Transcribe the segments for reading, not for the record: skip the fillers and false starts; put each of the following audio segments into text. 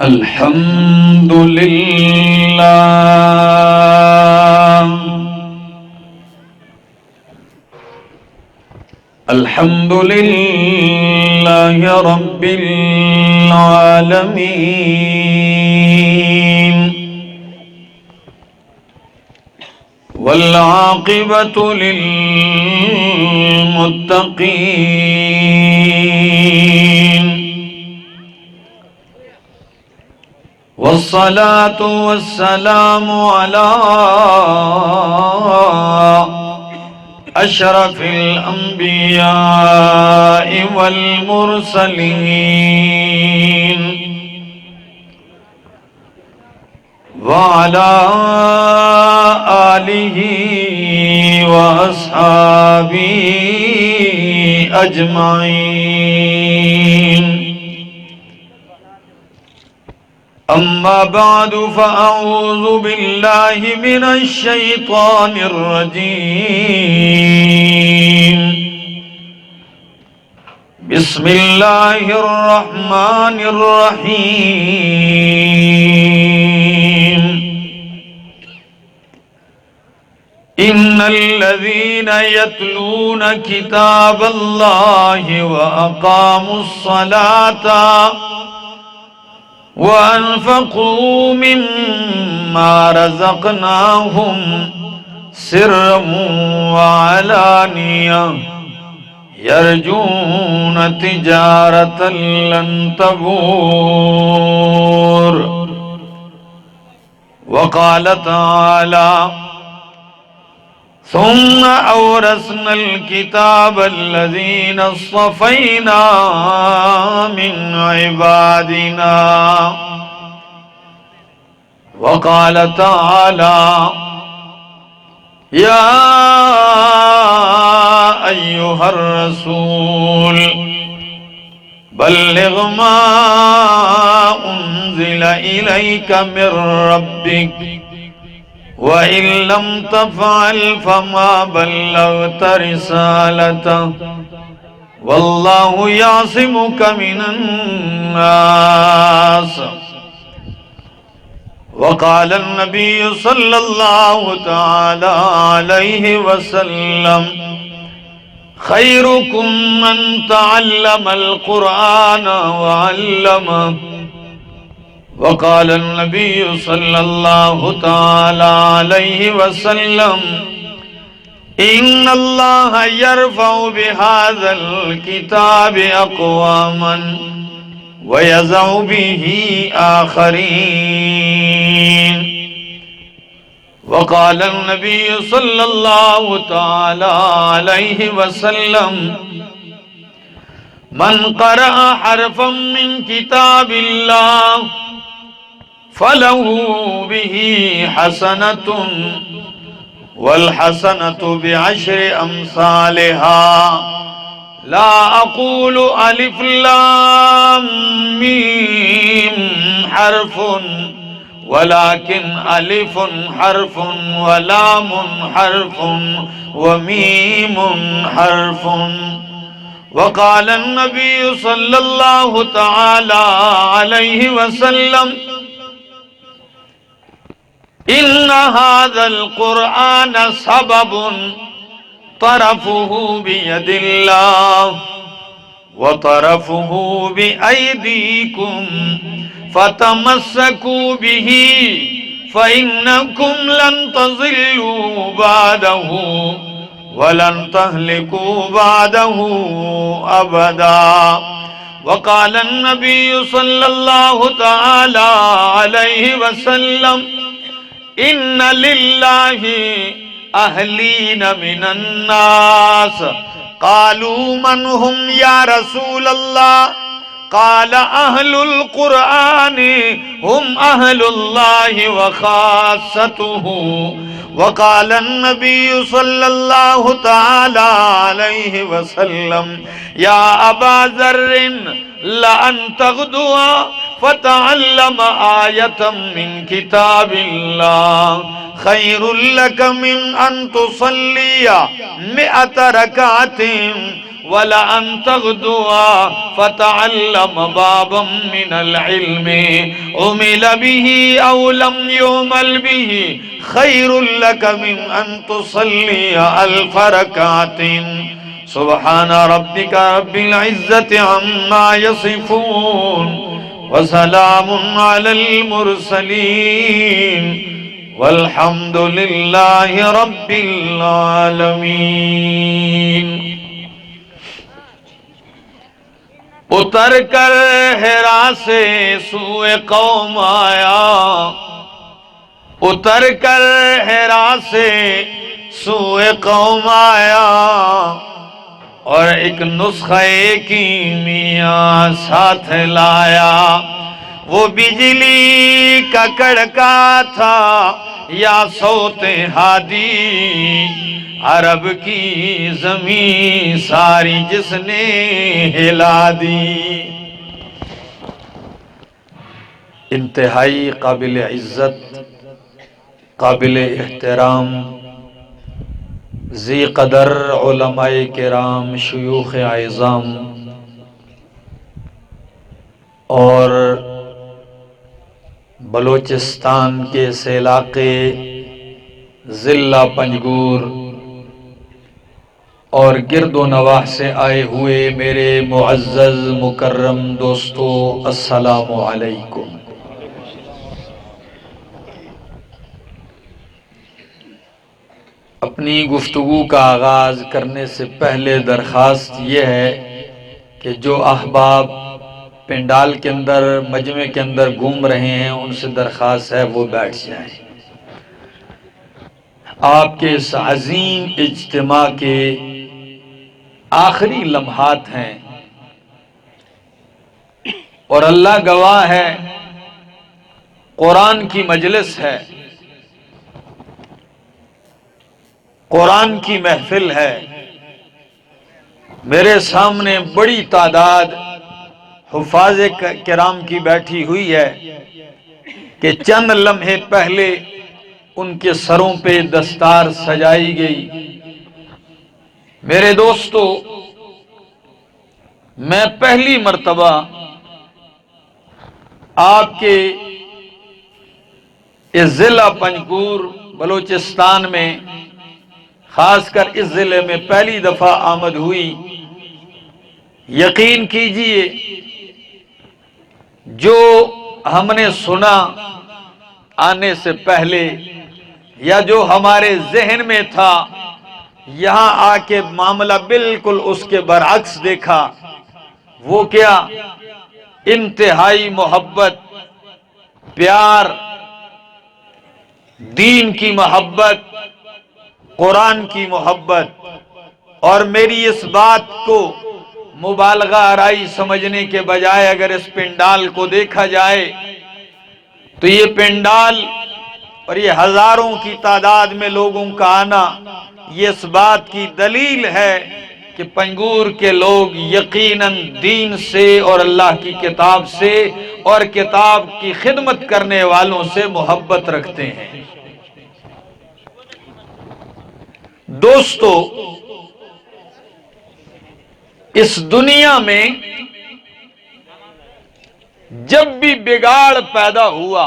الحمد لله الحمد لله رب العالمين والعاقبة للمتقين والصلاة والسلام على أشرف الأنبياء والمرسلين وعلى آله وأصحابه أجمعين أما بعد فأعوذ بالله من الشيطان الرجيم بسم الله الرحمن الرحيم إن الذين يتلون كتاب الله وأقاموا الصلاة وأنفقوا مما رزقناهم سرا وعلانية يرجون تجارة لن تبور وقال تعالى ثم أورثنا الكتاب الذين اصطفينا من عبادنا وقال تعالى يا أيها الرسول بلغ ما أنزل إليك من ربك وإن لم تفعل فما بلغت رسالته والله يعصمك من الناس وقال النبي صلى الله تعالى عليه وسلم خيركم من تعلم القرآن وعلمه وقال النبي صلى الله تعالى عليه وسلم إن الله يرفع بهذا الكتاب أقواما ويزع به آخرين وقال النبي صلى الله تعالى عليه وسلم من قرأ حرفا من كتاب الله فله به حسنة والحسنة بعشر أمثالها لا أقول ألف لام ميم حرف ولكن ألف حرف ولام حرف وميم حرف وقال النبي صلى الله تعالى عليه وسلم إن هذا القرآن سبب طرفه بيد الله وطرفه بأيديكم فتمسكوا به فإنكم لن تضلوا بعده ولن تهلكوا بعده أبدا وقال النبي صلى الله تعالى عليه وسلم إن لله أهلين من الناس قالوا من هم يا رسول الله قال أهل القرآن هم أهل الله وخاصته وقال النبي صلى الله تعالى عليه وسلم يا أبا ذر لأن تغدو فتعلم آية من كتاب الله خير لك من أن تصلي 100 ركعة ولأن تغدو فتعلم بابا من العلم عمل به أو لم يعمل به خير لك من أن تصلي 1000 ركعة سبحان ربك رب العزة عما يصفون وسلام على المرسلين والحمد لله رب العالمين۔ اتر کر حرا سے سوئے قوم آیا، اتر کر حرا سے سوئے قوم آیا، اور ایک نسخہ کیمیا ساتھ لایا۔ وہ بجلی کا کڑکا تھا یا صوت ہادی، عرب کی زمین ساری جس نے ہلا دی۔ انتہائی قابل عزت، قابل احترام، ذی قدر علماء کرام، شیوخ اعظام اور بلوچستان کے اس علاقے ضلع پنجگور اور گرد و نواح سے آئے ہوئے میرے معزز مکرم دوستو، السلام علیکم۔ اپنی گفتگو کا آغاز کرنے سے پہلے درخواست یہ ہے کہ جو احباب پنڈال کے اندر، مجمع کے اندر گھوم رہے ہیں، ان سے درخواست ہے وہ بیٹھ جائیں۔ آپ کے اس عظیم اجتماع کے آخری لمحات ہیں، اور اللہ گواہ ہے، قرآن کی مجلس ہے، قرآن کی محفل ہے۔ میرے سامنے بڑی تعداد حفاظ کرام کی بیٹھی ہوئی ہے کہ چند لمحے پہلے ان کے سروں پہ دستار سجائی گئی۔ میرے دوستو، میں پہلی مرتبہ آپ کے اس ضلع پنجگور بلوچستان میں، خاص کر اس ضلع میں پہلی دفعہ آمد ہوئی۔ یقین کیجئے، جو ہم نے سنا آنے سے پہلے یا جو ہمارے ذہن میں تھا، یہاں آ کے معاملہ بالکل اس کے برعکس دیکھا۔ وہ کیا؟ انتہائی محبت، پیار، دین کی محبت، قرآن کی محبت۔ اور میری اس بات کو مبالغہ آرائی سمجھنے کے بجائے اگر اس پنڈال کو دیکھا جائے تو یہ پنڈال اور یہ ہزاروں کی تعداد میں لوگوں کا آنا، یہ اس بات کی دلیل ہے کہ پنجگور کے لوگ یقیناً دین سے اور اللہ کی کتاب سے اور کتاب کی خدمت کرنے والوں سے محبت رکھتے ہیں۔ دوستو، اس دنیا میں جب بھی بگاڑ پیدا ہوا،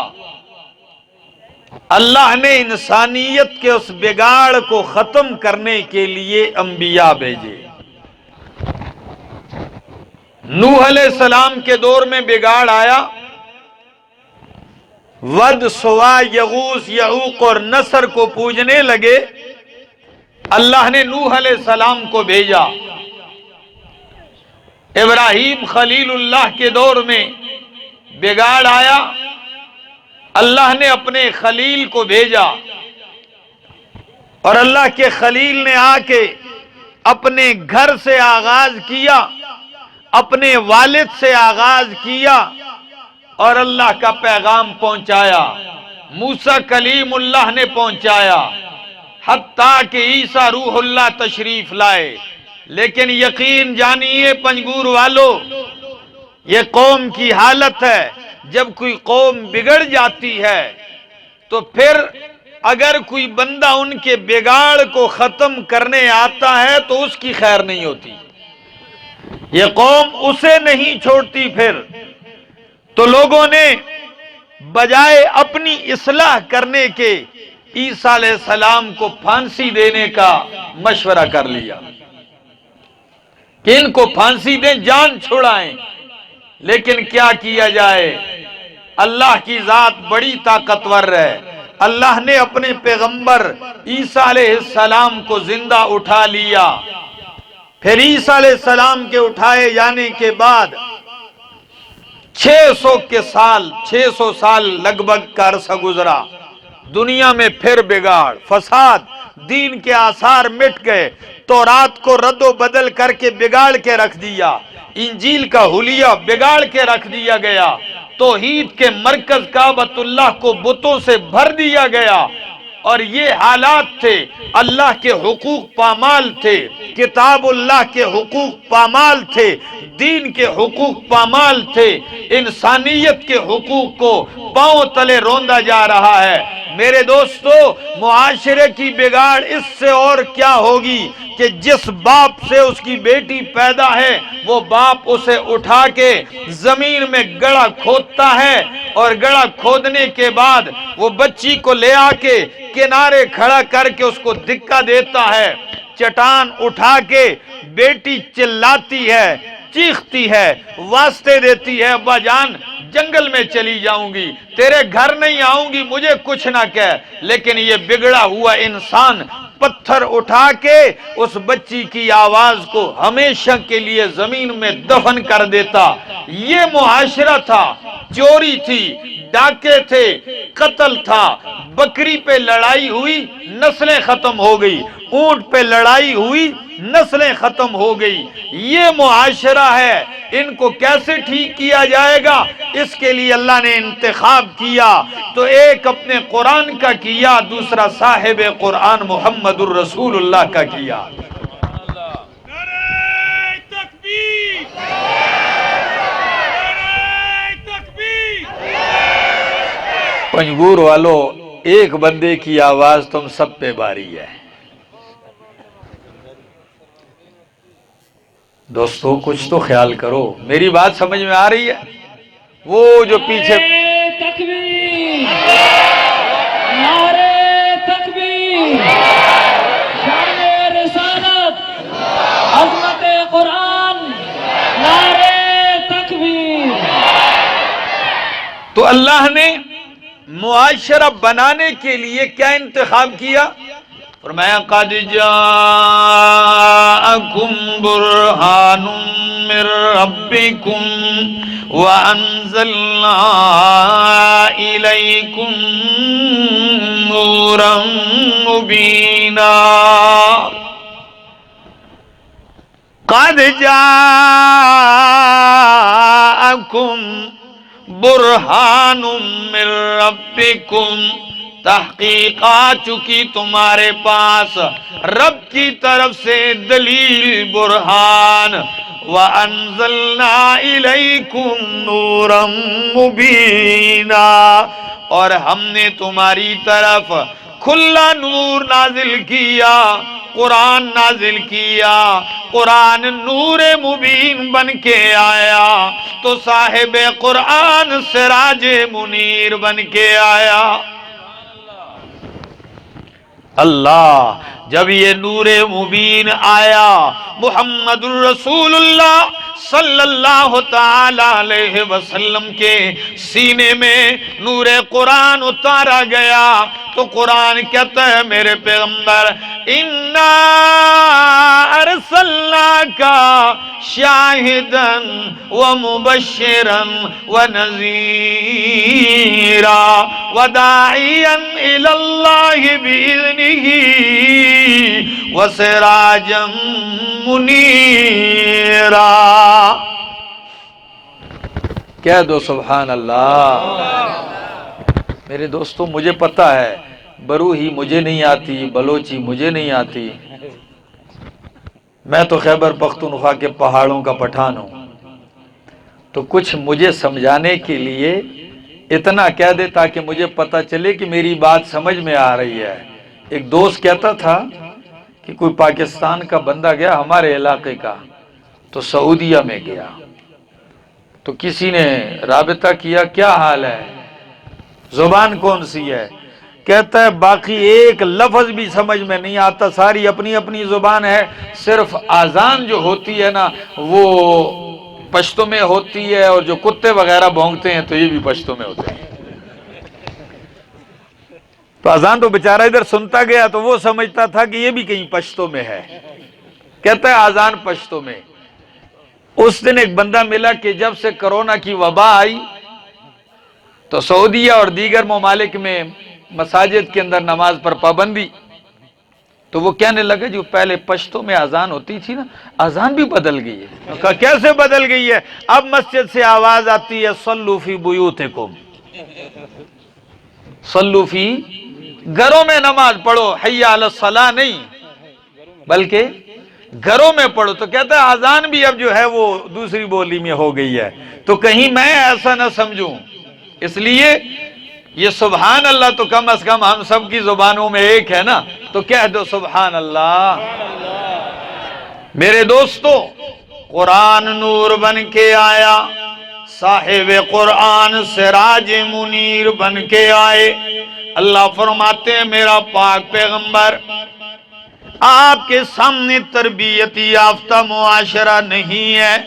اللہ نے انسانیت کے اس بگاڑ کو ختم کرنے کے لیے انبیاء بھیجے۔ نوح علیہ السلام کے دور میں بگاڑ آیا، ود، سوا، یغوث، یعوق اور نصر کو پوجنے لگے۔ اللہ نے نوح علیہ السلام کو بھیجا۔ ابراہیم خلیل اللہ کے دور میں بگاڑ آیا، اللہ نے اپنے خلیل کو بھیجا، اور اللہ کے خلیل نے آ کے اپنے گھر سے آغاز کیا، اپنے والد سے آغاز کیا اور اللہ کا پیغام پہنچایا۔ موسیٰ کلیم اللہ نے پہنچایا، حتیٰ کہ عیسیٰ روح اللہ تشریف لائے۔ لیکن یقین جانیے پنجگور والو، یہ قوم کی حالت ہے، جب کوئی قوم بگڑ جاتی ہے تو پھر اگر کوئی بندہ ان کے بگاڑ کو ختم کرنے آتا ہے تو اس کی خیر نہیں ہوتی۔ یہ قوم اسے نہیں چھوڑتی پھر تو لوگوں نے بجائے اپنی اصلاح کرنے کے عیسیٰ علیہ السلام کو پھانسی دینے کا مشورہ کر لیا کہ ان کو پھانسی دیں، جان چھڑائیں۔ لیکن کیا کیا جائے، اللہ کی ذات بڑی طاقتور ہے۔ اللہ نے اپنے پیغمبر عیسیٰ علیہ السلام کو زندہ اٹھا لیا۔ پھر عیسیٰ علیہ السلام کے اٹھائے جانے کے بعد 600 سال لگ بھگ کا عرصہ گزرا۔ دنیا میں پھر بگاڑ، فساد، دین کے آثار مٹ گئے، تورات کو رد و بدل کر کے بگاڑ کے رکھ دیا، انجیل کا حلیہ بگاڑ کے رکھ دیا گیا، توحید کے مرکز کعبۃ اللہ کو بتوں سے بھر دیا گیا، اور یہ حالات تھے۔ اللہ کے حقوق پامال تھے، کتاب اللہ کے حقوق پامال تھے، دین کے حقوق پامال تھے، انسانیت کے حقوق کو پاؤں تلے روندا جا رہا ہے۔ میرے دوستو، معاشرے کی بگاڑ اس سے اور کیا ہوگی کہ جس باپ سے اس کی بیٹی پیدا ہے وہ باپ اسے اٹھا کے زمین میں گڑھا کھودتا ہے، اور گڑھا کھودنے کے بعد وہ بچی کو لے آ کے کنارے کھڑا کر کے اس کو دھکا دیتا ہے، چٹان اٹھا کے بیٹی چلاتی ہے، چیختی ہے، واسطے دیتی ہے، ابا جان جنگل میں چلی جاؤں گی، تیرے گھر نہیں آؤں گی، مجھے کچھ نہ کہہ۔ لیکن یہ بگڑا ہوا انسان پتھر اٹھا کے اس بچی کی آواز کو ہمیشہ کے لیے زمین میں دفن کر دیتا۔ یہ معاشرہ تھا، چوری تھی، ڈاکے تھے، قتل تھا، بکری پہ لڑائی ہوئی، نسلیں ختم ہو گئی، اونٹ پہ لڑائی ہوئی، نسلیں ختم ہو گئی۔ یہ معاشرہ ہے، ان کو کیسے ٹھیک کیا جائے گا؟ اس کے لیے اللہ نے انتخاب کیا، تو ایک اپنے قرآن کا کیا، دوسرا صاحب قرآن محمد الرسول اللہ کا کیا۔ پنجگور والو، ایک بندے کی آواز تم سب پہ باری ہے۔ دوستو کچھ تو خیال کرو، میری بات سمجھ میں آ رہی ہے؟ وہ جو پیچھے تکبیر، نعرے تکبیر، شان رسالت، عظمت قرآن، نعرے تکبیر۔ تو اللہ نے معاشرہ بنانے کے لیے کیا انتخاب کیا؟ فرمایا قد جاءکم برہان من ربکم وانزلنا الیکم نورا مبینا۔ قد جاءکم برہان من ربکم، تحقیق آ چکی تمہارے پاس رب کی طرف سے دلیل، برہان۔ وَأَنزَلْنَا إِلَيْكُمْ نُورًا مُبِينًا، اور ہم نے تمہاری طرف کھلا نور نازل کیا، قرآن نازل کیا۔ قرآن نور مبین بن کے آیا تو صاحب قرآن سراج منیر بن کے آیا۔ اللہ جب یہ نور مبین آیا، محمد الرسول اللہ صلی اللہ تعالی علیہ وسلم کے سینے میں نور قرآن اتارا گیا تو قرآن کہتا ہے میرے پیغمبر انا ارسلناک شاہدا ومبشرا ونذیرا وداعیا الی اللہ باذنہ وسراجا منیرا۔ کہہ دو سبحان اللہ۔ میرے دوستو مجھے پتہ ہے بروہی مجھے نہیں آتی، بلوچی مجھے نہیں آتی، میں تو خیبر پختونخوا کے پہاڑوں کا پٹھان ہوں، تو کچھ مجھے سمجھانے کے لیے اتنا کہہ دے تاکہ مجھے پتہ چلے کہ میری بات سمجھ میں آ رہی ہے۔ ایک دوست کہتا تھا کہ کوئی پاکستان کا بندہ گیا ہمارے علاقے کا، تو سعودیہ میں گیا تو کسی نے رابطہ کیا، کیا حال ہے، زبان کون سی ہے؟ کہتا ہے باقی ایک لفظ بھی سمجھ میں نہیں آتا، ساری اپنی اپنی زبان ہے، صرف اذان جو ہوتی ہے نا وہ پشتو میں ہوتی ہے، اور جو کتے وغیرہ بھونکتے ہیں تو یہ بھی پشتو میں ہوتے ہیں۔ تو اذان تو بیچارہ ادھر سنتا گیا تو وہ سمجھتا تھا کہ یہ بھی کہیں پشتو میں ہے، کہتا ہے اذان پشتو میں۔ اس دن ایک بندہ ملا کہ جب سے کرونا کی وبا آئی تو سعودیہ اور دیگر ممالک میں مساجد کے اندر نماز پر پابندی، تو وہ کہنے لگے جو پہلے پشتو میں اذان ہوتی تھی نا، اذان بھی بدل گئی ہے۔ کہا کیسے بدل گئی ہے؟ اب مسجد سے آواز آتی ہے صلو فی بیوتکم، صلو فی، گھروں میں نماز پڑھو، حی علی الصلاۃ نہیں، بلکہ گھروں میں پڑھو۔ تو کہتا ہے اذان بھی اب جو ہے وہ دوسری بولی میں ہو گئی ہے، تو کہیں میں ایسا نہ سمجھوں، اس لیے یہ سبحان اللہ تو کم از کم ہم سب کی زبانوں میں ایک ہے نا، تو کہہ دو سبحان اللہ۔ میرے دوستو، قرآن نور بن کے آیا، صاحب قرآن سراج منیر بن کے آئے۔ اللہ فرماتے ہیں میرا پاک پیغمبر آپ کے سامنے تربیت یافتہ معاشرہ نہیں ہے،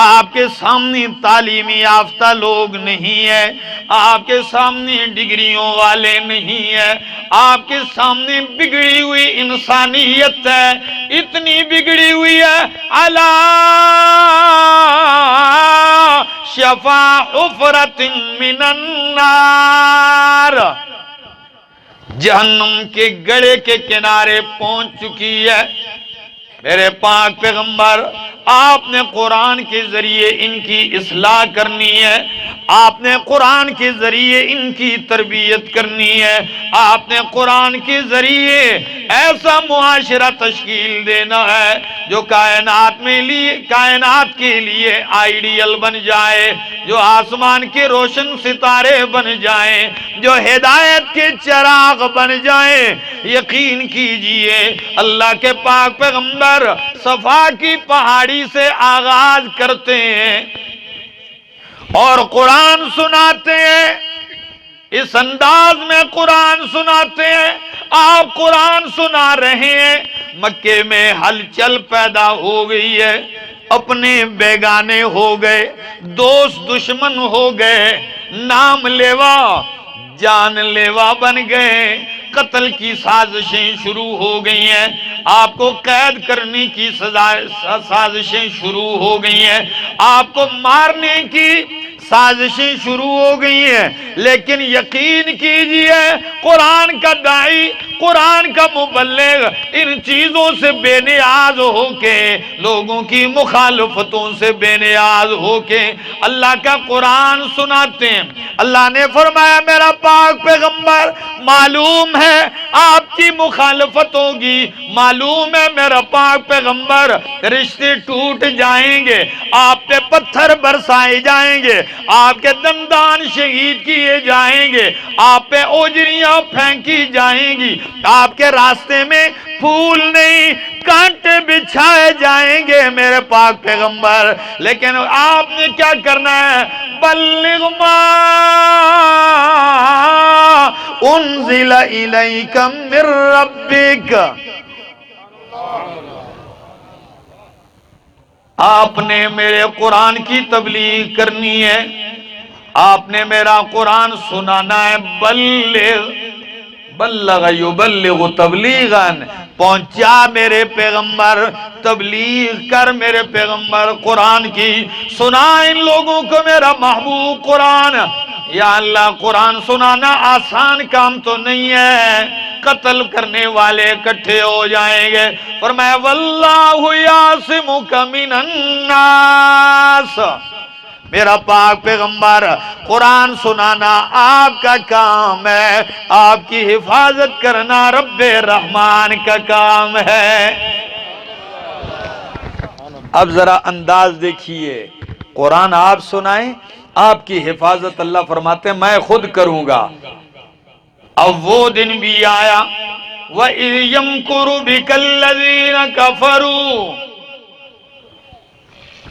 آپ کے سامنے تعلیمی یافتہ لوگ نہیں ہے، آپ کے سامنے ڈگریوں والے نہیں ہے، آپ کے سامنے بگڑی ہوئی انسانیت ہے، اتنی بگڑی ہوئی ہے علی شفا حفرۃ من النار، جہنم کے گڑھے کے کنارے پہنچ چکی ہے۔ میرے پاک پیغمبر آپ نے قرآن کے ذریعے ان کی اصلاح کرنی ہے، آپ نے قرآن کے ذریعے ان کی تربیت کرنی ہے، آپ نے قرآن کے ذریعے ایسا معاشرہ تشکیل دینا ہے جو کائنات کے لیے آئیڈیل بن جائے، جو آسمان کے روشن ستارے بن جائیں، جو ہدایت کے چراغ بن جائیں۔ یقین کیجئے اللہ کے پاک پیغمبر صفا کی پہاڑی سے آغاز کرتے ہیں اور قرآن سناتے ہیں، اس انداز میں قرآن سناتے ہیں۔ آپ قرآن سنا رہے ہیں، مکے میں ہلچل پیدا ہو گئی ہے، اپنے بیگانے ہو گئے، دوست دشمن ہو گئے، نام لیوا جان لیوا بن گئے، قتل کی سازشیں شروع ہو گئی ہیں، آپ کو قید کرنے کی سازشیں شروع ہو گئی ہیں، آپ کو مارنے کی سازشیں شروع ہو گئی ہیں۔ لیکن یقین کیجئے قرآن کا داعی، قرآن کا مبلغ ان چیزوں سے بے نیاز ہو کے، لوگوں کی مخالفتوں سے بے نیاز ہو کے اللہ کا قرآن سناتے ہیں۔ اللہ نے فرمایا میرا پاک پیغمبر معلوم ہے آپ کی مخالفت ہوگی، معلوم ہے میرا پاک پیغمبر رشتے ٹوٹ جائیں گے، آپ پہ پتھر برسائے جائیں گے، آپ کے دندان شہید کیے جائیں گے، آپ پہ اوجریاں پھینکی جائیں گی، آپ کے راستے میں پھول نہیں کانٹے بچھائے جائیں گے میرے پاک پیغمبر، لیکن آپ نے کیا کرنا ہے؟ بلغ ما انزل الیک من ربک، آپ نے میرے قرآن کی تبلیغ کرنی ہے، آپ نے میرا قرآن سنانا ہے۔ بلغ یبلغ تبلیغاً، پہنچا میرے پیغمبر، تبلیغ کر میرے پیغمبر قرآن کی، سنا ان لوگوں کو میرا محبوب قرآن۔ یا اللہ قرآن سنانا آسان کام تو نہیں ہے، قتل کرنے والے اکٹھے ہو جائیں گے۔ فرمایا واللہ یعصمک من الناس، میرا پاک پیغمبر قرآن سنانا آپ کا کام ہے، آپ کی حفاظت کرنا رب رحمان کا کام ہے۔ اب ذرا انداز دیکھیے، قرآن آپ سنائیں، آپ کی حفاظت اللہ فرماتے ہیں میں خود کروں گا۔ اب وہ دن بھی آیا وَإِذْ يَمْكُرُ بِكَ الَّذِينَ كَفَرُوا،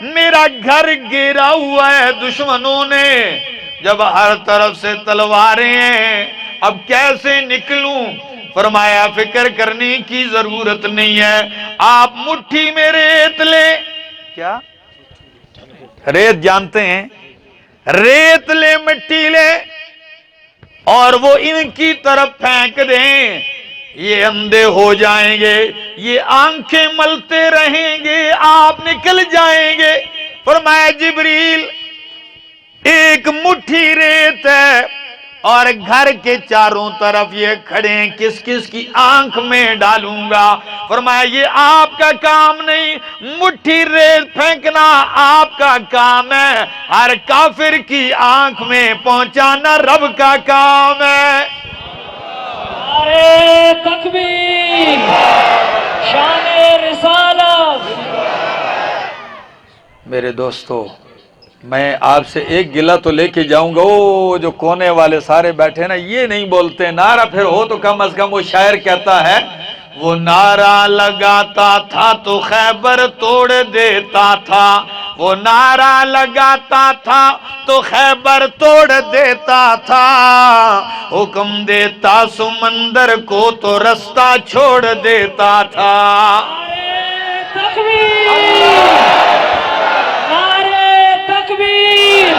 میرا گھر گھیرا ہوا ہے دشمنوں نے، جب ہر طرف سے تلواریں ہیں، اب کیسے نکلوں؟ فرمایا فکر کرنے کی ضرورت نہیں ہے، آپ مٹھی میں ریت لیں۔ کیا ریت جانتے ہیں؟ ریت لے، مٹی لے، اور وہ ان کی طرف پھینک دیں، یہ اندھے ہو جائیں گے، یہ آنکھیں ملتے رہیں گے، آپ نکل جائیں گے۔ فرمایا جبریل ایک مٹھی ریت ہے اور گھر کے چاروں طرف یہ کھڑے ہیں، کس کس کی آنکھ میں ڈالوں گا؟ فرمایا یہ آپ کا کام نہیں، مٹھی ریت پھینکنا آپ کا کام ہے، ہر کافر کی آنکھ میں پہنچانا رب کا کام ہے۔ نعرے تکبیر، شان رسالت۔ میرے دوستو، میں آپ سے ایک گلہ تو لے کے جاؤں گا، وہ جو کونے والے سارے بیٹھے نا یہ نہیں بولتے نعرہ، پھر ہو تو کم از کم وہ شاعر کہتا ہے وہ نعرہ لگاتا تھا تو خیبر توڑ دیتا تھا، وہ نعرہ لگاتا تھا تو خیبر توڑ دیتا تھا، حکم دیتا سمندر کو تو رستہ چھوڑ دیتا تھا۔ نعرے تکبیر، نعرے تکبیر،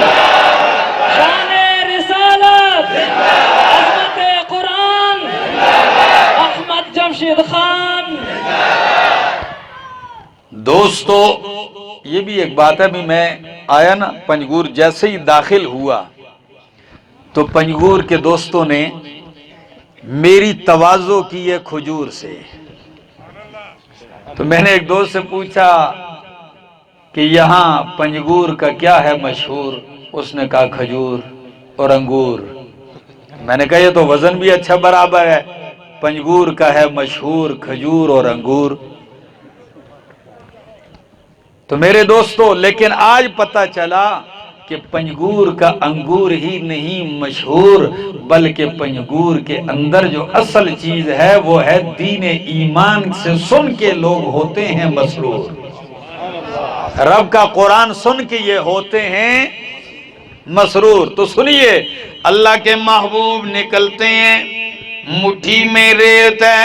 شان رسالت، عظمت قرآن، احمد جمشید خان۔ دوستو یہ بھی ایک بات ہے، بھی میں آیا نا پنجگور، جیسے ہی داخل ہوا تو پنجگور کے دوستوں نے میری تواضع کی ہے کھجور سے، تو میں نے ایک دوست سے پوچھا کہ یہاں پنجگور کا کیا ہے مشہور؟ اس نے کہا کھجور اور انگور۔ میں نے کہا یہ تو وزن بھی اچھا برابر ہے، پنجگور کا ہے مشہور کھجور اور انگور۔ تو میرے دوستو لیکن آج پتہ چلا کہ پنجگور کا انگور ہی نہیں مشہور، بلکہ پنجگور کے اندر جو اصل چیز ہے وہ ہے دین ایمان سے سن کے لوگ ہوتے ہیں مسرور، رب کا قرآن سن کے یہ ہوتے ہیں مسرور۔ تو سنیے، اللہ کے محبوب نکلتے ہیں، مٹھی میں ریت ہے،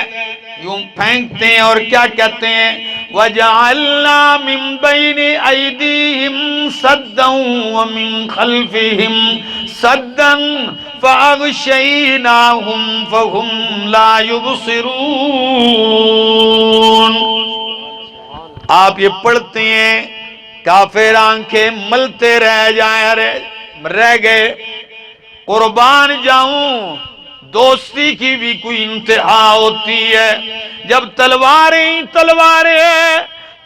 یوں پھینکتے ہیں اور کیا کہتے ہیں؟ وَجَعَلْنَا مِن بَيْنِ أَيْدِيهِمْ سَدًّا وَمِن خَلْفِهِمْ سَدًّا فَأَغْشَيْنَاهُمْ فَهُمْ لَا يُبْصِرُونَ۔ آپ یہ پڑھتے ہیں، کافر آنکھیں ملتے رہ گئے، قربان جاؤں دوستی کی بھی کوئی انتہا ہوتی ہے، جب تلواریں ہیں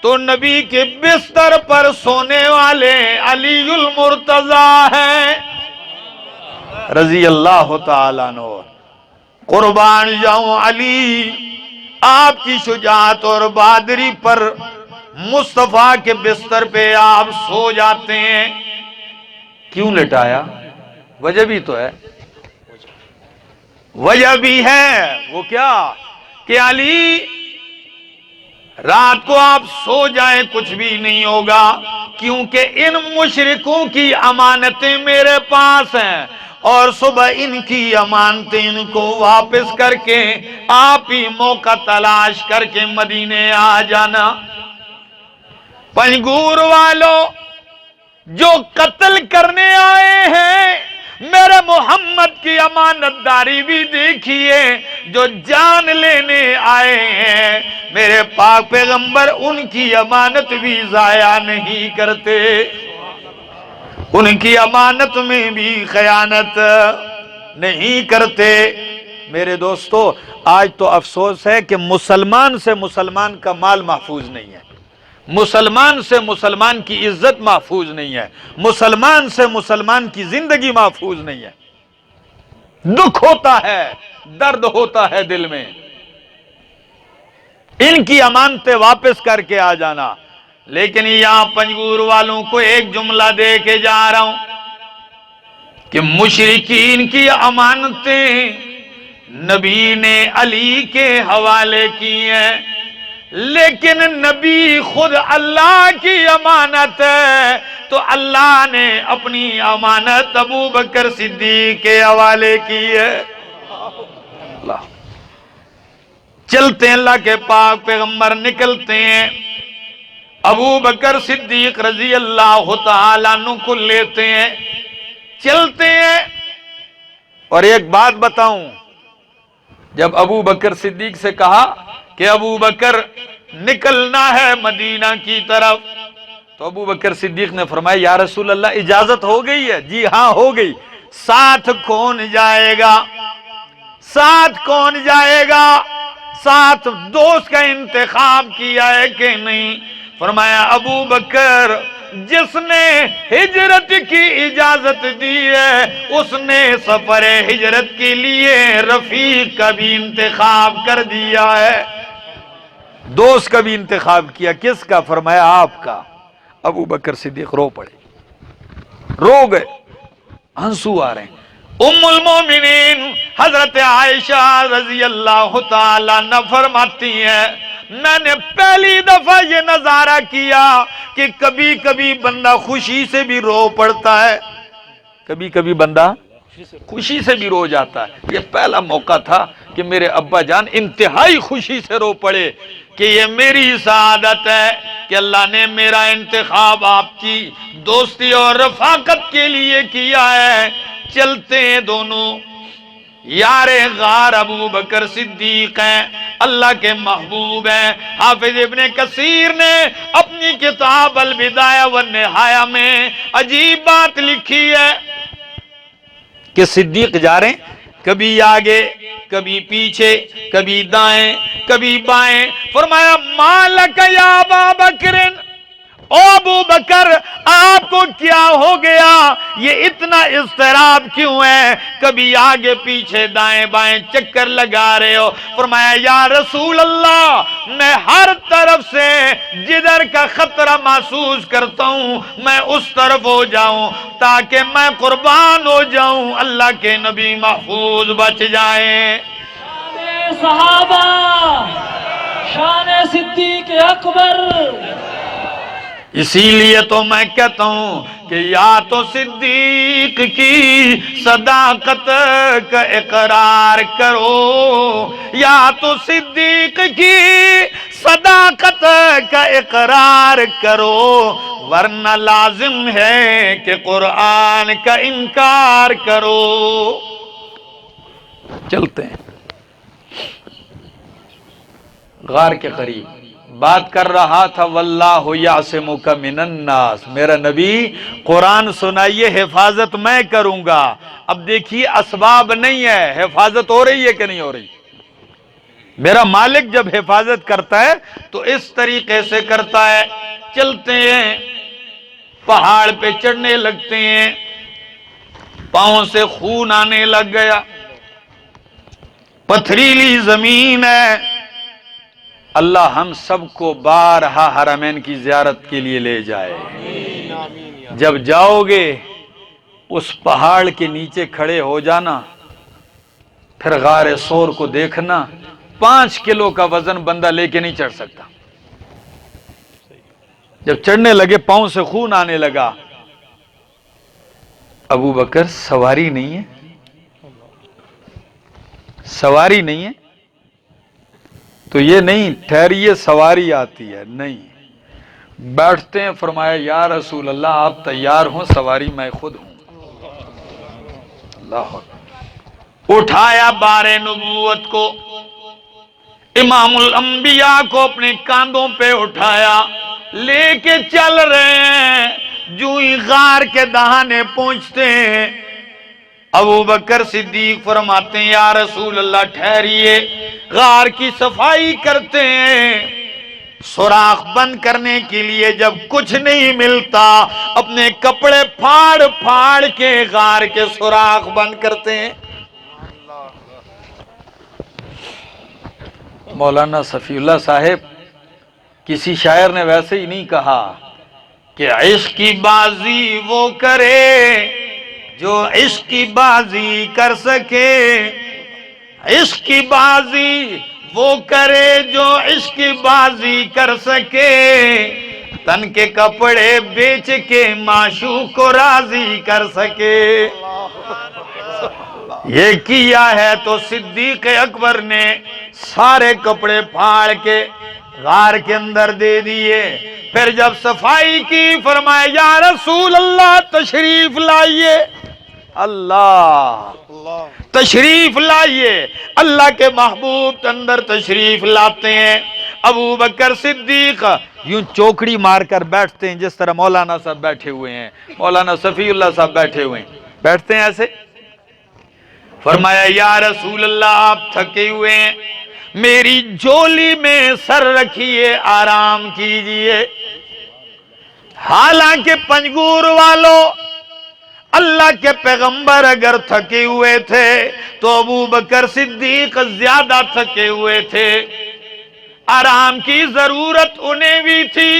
تو نبی کے بستر پر سونے والے علی المرتضیٰ ہیں رضی اللہ تعالیٰ عنہ۔ قربان جاؤں علی، آپ کی شجاعت اور بہادری پر مصطفیٰ کے بستر پہ آپ سو جاتے ہیں۔ کیوں لٹایا؟ وجہ بھی تو ہے، وجہ بھی ہے، وہ کیا کہ علی رات کو آپ سو جائیں کچھ بھی نہیں ہوگا، کیونکہ ان مشرکوں کی امانتیں میرے پاس ہیں، اور صبح ان کی امانتیں ان کو واپس کر کے آپ ہی موقع تلاش کر کے مدینے آ جانا۔ پنجگور والوں جو قتل کرنے آئے ہیں، میرے محمد کی امانت داری بھی دیکھیے، جو جان لینے آئے ہیں میرے پاک پیغمبر ان کی امانت بھی ضائع نہیں کرتے، ان کی امانت میں بھی خیانت نہیں کرتے۔ میرے دوستو آج تو افسوس ہے کہ مسلمان سے مسلمان کا مال محفوظ نہیں ہے، مسلمان سے مسلمان کی عزت محفوظ نہیں ہے، مسلمان سے مسلمان کی زندگی محفوظ نہیں ہے۔ دکھ ہوتا ہے، درد ہوتا ہے دل میں، ان کی امانتیں واپس کر کے آ جانا۔ لیکن یہاں پنجگور والوں کو ایک جملہ دے کے جا رہا ہوں کہ مشرکین کی امانتیں نبی نے علی کے حوالے کی ہیں، لیکن نبی خود اللہ کی امانت ہے، تو اللہ نے اپنی امانت ابو بکر صدیق کے حوالے کی ہے۔ اللہ چلتے ہیں، اللہ کے پاک پیغمبر نکلتے ہیں، ابو بکر صدیق رضی اللہ تعالیٰ عنہ کو لیتے ہیں، چلتے ہیں۔ اور ایک بات بتاؤں، جب ابو بکر صدیق سے کہا کہ ابو بکر نکلنا ہے مدینہ کی طرف، تو ابو بکر صدیق نے فرمایا یا رسول اللہ اجازت ہو گئی ہے؟ جی ہاں ہو گئی۔ ساتھ کون جائے گا؟ ساتھ کون جائے گا؟ ساتھ دوست کا انتخاب کیا ہے کہ نہیں؟ فرمایا ابو بکر جس نے ہجرت کی اجازت دی ہے اس نے سفر ہجرت کے لیے رفیق کا بھی انتخاب کر دیا ہے، دوست کا بھی انتخاب کیا۔ کس کا؟ فرمایا آپ کا۔ ابو بکر صدیق رو پڑے، رو گئے، آنسو آ رہے ہیں۔ ام المومنین حضرت عائشہ رضی اللہ تعالی عنہ فرماتی ہیں میں نے پہلی دفعہ یہ نظارہ کیا کہ کبھی کبھی بندہ خوشی سے بھی رو پڑتا ہے، کبھی کبھی بندہ خوشی سے بھی رو جاتا ہے۔ یہ پہلا موقع تھا کہ میرے ابا جان انتہائی خوشی سے رو پڑے کہ یہ میری سعادت ہے کہ اللہ نے میرا انتخاب آپ کی دوستی اور رفاقت کے لیے کیا ہے۔ چلتے ہیں دونوں، یار غار ابو بکر صدیق ہیں، اللہ کے محبوب ہیں۔ حافظ ابن کثیر نے اپنی کتاب البدایہ والنہایہ میں عجیب بات لکھی ہے کہ صدیق جا رہے ہیں، کبھی آگے کبھی پیچھے، کبھی دائیں کبھی بائیں۔ فرمایا مالک یا ابا بکر، او ابو بکر آپ کو کیا ہو گیا؟ یہ اتنا اضطراب کیوں ہے؟ کبھی آگے پیچھے دائیں بائیں چکر لگا رہے ہو۔ فرمایا یا رسول اللہ میں ہر طرف سے جدھر کا خطرہ محسوس کرتا ہوں میں اس طرف ہو جاؤں تاکہ میں قربان ہو جاؤں، اللہ کے نبی محفوظ بچ جائیں۔ شان صحابہ، شان صدیق اکبر۔ اسی لیے تو میں کہتا ہوں کہ یا تو صدیق کی صداقت کا اقرار کرو، یا تو صدیق کی صداقت کا اقرار کرو، ورنہ لازم ہے کہ قرآن کا انکار کرو۔ چلتے ہیں غار کے قریب، بات کر رہا تھا واللہ یعصمک من الناس، میرا نبی قرآن سنائیے حفاظت میں کروں گا۔ اب دیکھیے اسباب نہیں ہے، حفاظت ہو رہی ہے کہ نہیں ہو رہی؟ میرا مالک جب حفاظت کرتا ہے تو اس طریقے سے کرتا ہے۔ چلتے ہیں، پہاڑ پہ چڑھنے لگتے ہیں، پاؤں سے خون آنے لگ گیا، پتھریلی زمین ہے۔ اللہ ہم سب کو بارہا حرمین کی زیارت کے لیے لے جائے۔ جب جاؤ گے اس پہاڑ کے نیچے کھڑے ہو جانا، پھر غار سور کو دیکھنا، 5 کلو کا وزن بندہ لے کے نہیں چڑھ سکتا۔ جب چڑھنے لگے پاؤں سے خون آنے لگا، ابو بکر سواری نہیں ہے، سواری نہیں ہے تو یہ نہیں ٹھہریے سواری آتی ہے، نہیں بیٹھتے ہیں۔ فرمایا یا رسول اللہ آپ تیار ہوں، سواری میں خود ہوں۔ اللہ اکبر۔ اٹھایا بار نبوت کو، امام الانبیاء کو اپنے کاندھوں پہ اٹھایا، لے کے چل رہے ہیں۔ جو ہی غار کے دہانے پہنچتے ہیں، ابو بکر صدیق فرماتے ہیں یا رسول اللہ ٹھہریے، غار کی صفائی کرتے ہیں۔ سوراخ بند کرنے کے لیے جب کچھ نہیں ملتا اپنے کپڑے پھاڑ پھاڑ کے غار کے سوراخ بند کرتے ہیں۔ مولانا صفی اللہ صاحب کسی شاعر نے ویسے ہی نہیں کہا کہ عشق کی بازی وہ کرے جو عشق کی بازی کر سکے، عشق کی بازی وہ کرے جو عشق بازی کر سکے، تن کے کپڑے بیچ کے معشوق کو راضی کر سکے۔ یہ کیا ہے تو صدیق اکبر نے سارے کپڑے پھاڑ کے غار کے اندر دے دیے۔ پھر جب صفائی کی فرمایا یا رسول اللہ تشریف لائیے، اللہ تشریف لائیے، اللہ کے محبوب اندر تشریف لاتے ہیں۔ ابو بکر صدیق یوں چوکڑی مار کر بیٹھتے ہیں جس طرح مولانا صاحب بیٹھے ہوئے ہیں، مولانا صفی اللہ صاحب بیٹھے ہوئے ہیں، بیٹھتے ہیں ایسے۔ فرمایا یا رسول اللہ آپ تھکے ہوئے ہیں، میری جولی میں سر رکھیے، آرام کیجئے۔ حالانکہ پنجگور والوں، اللہ کے پیغمبر اگر تھکے ہوئے تھے تو ابو بکر صدیق زیادہ تھکے ہوئے تھے، آرام کی ضرورت انہیں بھی تھی،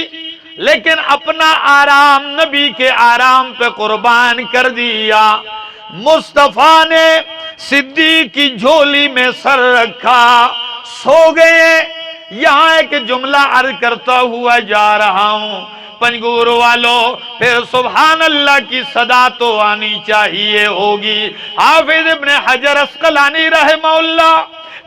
لیکن اپنا آرام نبی کے آرام پہ قربان کر دیا۔ مصطفیٰ نے صدیق کی جھولی میں سر رکھا، سو گئے۔ یہاں ایک جملہ عرض کرتا ہوا جا رہا ہوں، پنجگور والوں، پھر سبحان اللہ کی صدا تو آنی چاہیے ہوگی۔ حافظ ابن حجر عسقلانی رحمہ اللہ،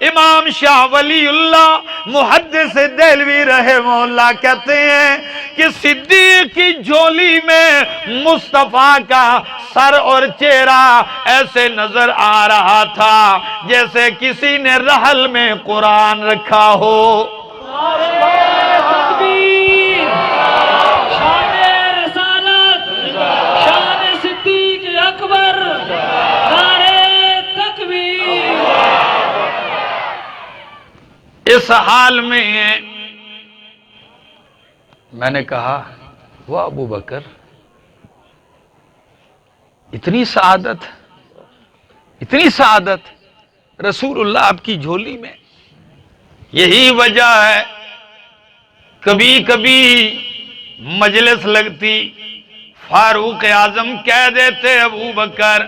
امام شاہ ولی اللہ، محدث دہلوی رحمہ اللہ کہتے ہیں کہ صدیق کی جھولی میں مصطفیٰ کا سر اور چہرہ ایسے نظر آ رہا تھا جیسے کسی نے رحل میں قرآن رکھا ہو۔ تکبیر، شان رسالت، شان صدیق اکبر، نعرہ تکبیر۔ اس حال میں میں نے کہا وہ ابو بکر، اتنی سعادت، اتنی سعادت رسول اللہ آپ کی جھولی میں۔ یہی وجہ ہے کبھی کبھی مجلس لگتی، فاروق اعظم کہہ دیتے ابو بکر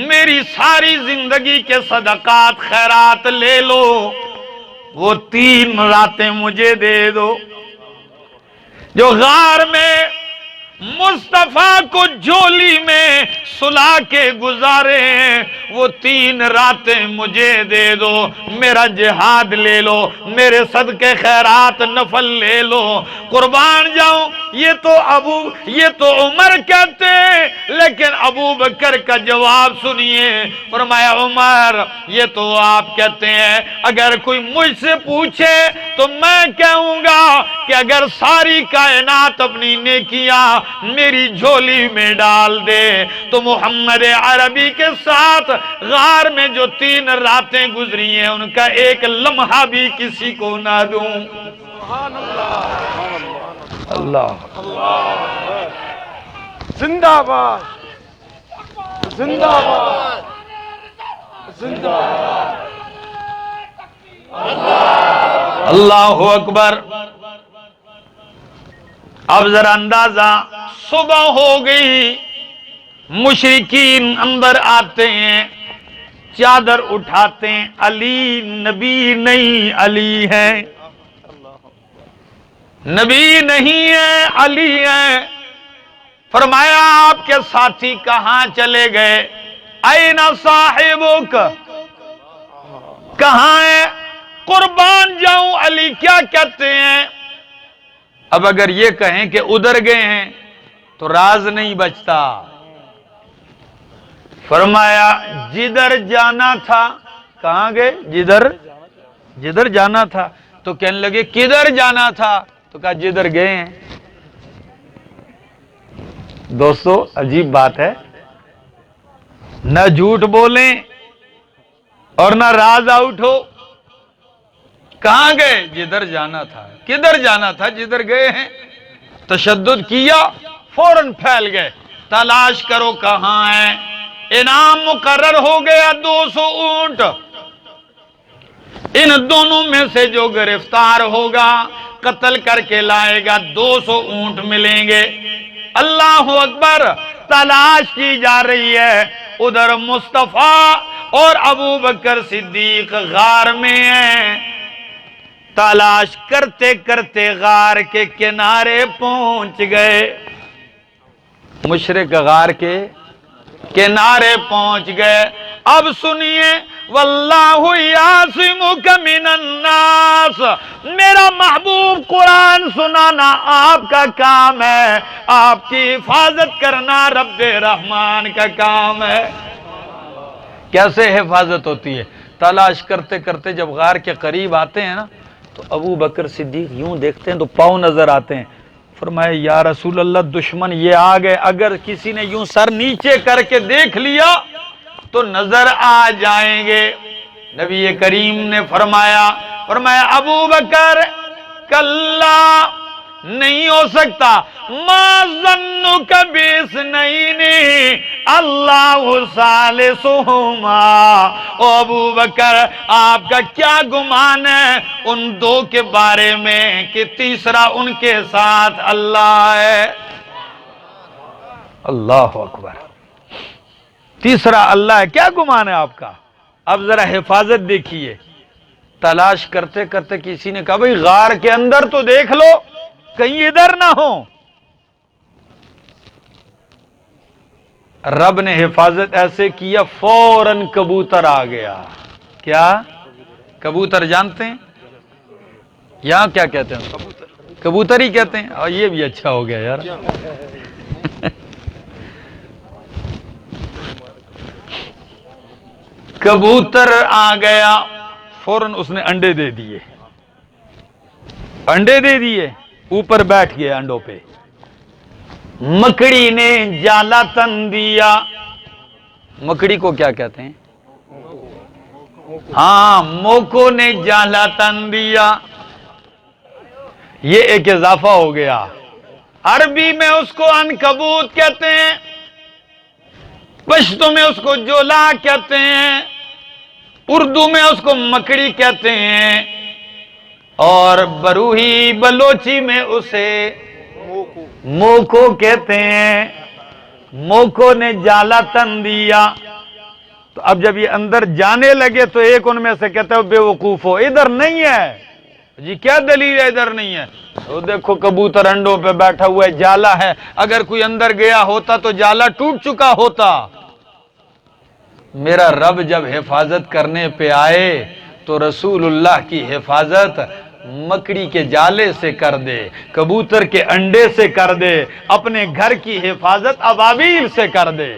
میری ساری زندگی کے صدقات خیرات لے لو، وہ 3 راتیں مجھے دے دو۔ جو غار میں مصطفیٰ کو جھولی میں سلا کے گزارے ہیں، وہ 3 راتیں مجھے دے دو، میرا جہاد لے لو، میرے صدقے خیرات نفل لے لو، قربان جاؤں۔ یہ تو عمر کہتے ہیں، لیکن ابو بکر کا جواب سنیے۔ فرمایا عمر یہ تو آپ کہتے ہیں، اگر کوئی مجھ سے پوچھے تو میں کہوں گا کہ اگر ساری کائنات اپنی نیکیاں میری جھولی میں ڈال دے تو محمد عربی کے ساتھ غار میں جو 3 راتیں گزری ہیں ان کا ایک لمحہ بھی کسی کو نہ دوں۔ اللہ زندہ باد، زندہ باد، زندہ باد۔ اللہ اکبر۔ اب ذرا اندازہ، صبح ہو گئی، مشرکین اندر آتے ہیں، چادر اٹھاتے ہیں، علی نبی نہیں علی ہے، نبی نہیں ہے علی ہے۔ فرمایا آپ کے ساتھی کہاں چلے گئے؟ این صاحبک، کہاں ہے؟ قربان جاؤں علی کیا کہتے ہیں؟ اب اگر یہ کہیں کہ ادھر گئے ہیں تو راز نہیں بچتا۔ فرمایا جدھر جانا تھا، کہاں گئے؟ جدھر جانا تھا۔ تو کہنے لگے کدھر جانا تھا؟ تو کہا جدھر گئے ہیں۔ دوستو عجیب بات ہے، نہ جھوٹ بولیں اور نہ راز آؤٹ ہو۔ کہاں گئے؟ جدھر جانا تھا۔ کدھر جانا تھا؟ جدھر گئے ہیں۔ تشدد کیا، فوراً پھیل گئے، تلاش کرو کہاں ہے۔ انعام مقرر ہو گیا 200 اونٹ، ان دونوں میں سے جو گرفتار ہوگا قتل کر کے لائے گا 200 اونٹ ملیں گے۔ اللہ اکبر، تلاش کی جا رہی ہے۔ ادھر مصطفیٰ اور ابو بکر صدیق غار میں ہیں۔ تلاش کرتے کرتے غار کے کنارے پہنچ گئے، مشرق غار کے کنارے پہنچ گئے۔ اب سنیے، واللہ یعصمک من الناس، میرا محبوب قرآن سنانا آپ کا کام ہے، آپ کی حفاظت کرنا رب رحمان کا کام ہے۔ کیسے حفاظت ہوتی ہے؟ تلاش کرتے کرتے جب غار کے قریب آتے ہیں نا تو ابو بکر صدیق یوں دیکھتے ہیں تو پاؤں نظر آتے ہیں۔ فرمایا یا رسول اللہ، دشمن یہ آ گئے، اگر کسی نے یوں سر نیچے کر کے دیکھ لیا تو نظر آ جائیں گے۔ نبی کریم نے فرمایا ابو بکر کلا، نہیں ہو سکتا، ما ظنک باثنین اللہ ثالثہما، او ابو بکر آپ کا کیا گمان ہے ان دو کے بارے میں کہ تیسرا ان کے ساتھ اللہ ہے؟ اللہ اکبر، تیسرا اللہ ہے، کیا گمان ہے آپ کا؟ اب ذرا حفاظت دیکھیے، تلاش کرتے کرتے کسی نے کہا بھئی غار کے اندر تو دیکھ لو کہیں ادھر نہ ہو۔ رب نے حفاظت ایسے کیا، فوراً کبوتر آ گیا۔ کیا کبوتر جانتے ہیں؟ یہاں کیا کہتے ہیں؟ کبوتر ہی کہتے ہیں، اور یہ بھی اچھا ہو گیا یار۔ کبوتر آ گیا، فوراً اس نے انڈے دے دیے، انڈے دے دیے، اوپر بیٹھ گیا انڈوں پہ۔ مکڑی نے جالا تن دیا، مکڑی کو کیا کہتے ہیں؟ ہاں، موکو نے جالا تن دیا۔ یہ ایک اضافہ ہو گیا، عربی میں اس کو عنکبوت کہتے ہیں، پشتو میں اس کو جولا کہتے ہیں، اردو میں اس کو مکڑی کہتے ہیں، اور بروہی بلوچی میں اسے موکو کہتے ہیں۔ موکو نے جالا تن دیا۔ تو اب جب یہ اندر جانے لگے تو ایک ان میں سے کہتا ہے بے وقوف ہو، ادھر نہیں ہے جی، کیا دلیل ہے ادھر نہیں ہے؟ تو دیکھو کبوتر انڈوں پہ بیٹھا ہوا ہے، جالا ہے، اگر کوئی اندر گیا ہوتا تو جالا ٹوٹ چکا ہوتا۔ میرا رب جب حفاظت کرنے پہ آئے تو رسول اللہ کی حفاظت مکڑی کے جالے سے کر دے، کبوتر کے انڈے سے کر دے، اپنے گھر کی حفاظت ابابیل سے کر دے،